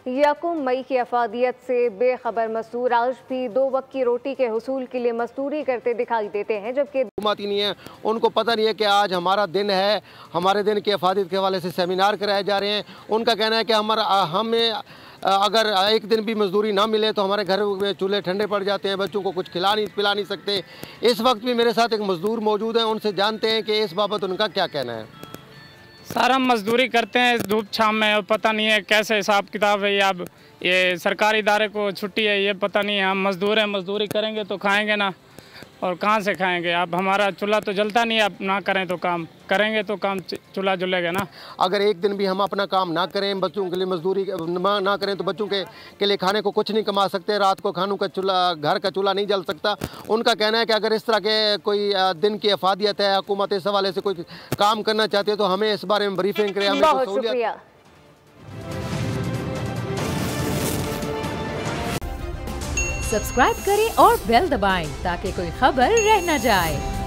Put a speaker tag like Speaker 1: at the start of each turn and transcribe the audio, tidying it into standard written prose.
Speaker 1: यकम मई की अफादियत से बेखबर मजदूर आज भी 2 वक्त की रोटी के हुसूल के लिए मजदूरी करते दिखाई देते हैं, जबकि
Speaker 2: हुकूमत ही नहीं है, उनको पता नहीं है कि आज हमारा दिन है। हमारे दिन की अफादियत के हवाले से सेमिनार कराए जा रहे हैं। उनका कहना है कि हमें अगर एक दिन भी मजदूरी ना मिले तो हमारे घर में चूल्हे ठंडे पड़ जाते हैं, बच्चों को कुछ पिला नहीं सकते। इस वक्त भी मेरे साथ एक मजदूर मौजूद हैं, उनसे जानते हैं कि इस बाबत उनका क्या कहना है।
Speaker 3: सर, हम मजदूरी करते हैं धूप छाम में और पता नहीं है कैसे हिसाब किताब है। अब ये सरकारी इदारे को छुट्टी है, ये पता नहीं है। हम मजदूर हैं, मजदूरी करेंगे तो खाएंगे ना, और कहाँ से खाएंगे। अब हमारा चूल्हा तो जलता नहीं है, अब ना करें तो काम करेंगे तो काम चूल्हा जलेगा ना।
Speaker 2: अगर एक दिन भी हम अपना काम ना करें, बच्चों के लिए मजदूरी ना करें तो बच्चों के लिए खाने को कुछ नहीं कमा सकते। रात को खानों का चूल्हा, घर का चूल्हा नहीं जल सकता। उनका कहना है कि अगर इस तरह के कोई दिन की अफादियत है, हुकूमत इस हवाले से कोई काम करना चाहती है तो हमें इस बारे में ब्रीफिंग करें। हमें
Speaker 1: बहुत शुक्रिया।
Speaker 4: सब्सक्राइब करें और बेल दबाएं ताकि कोई खबर रह न जाए।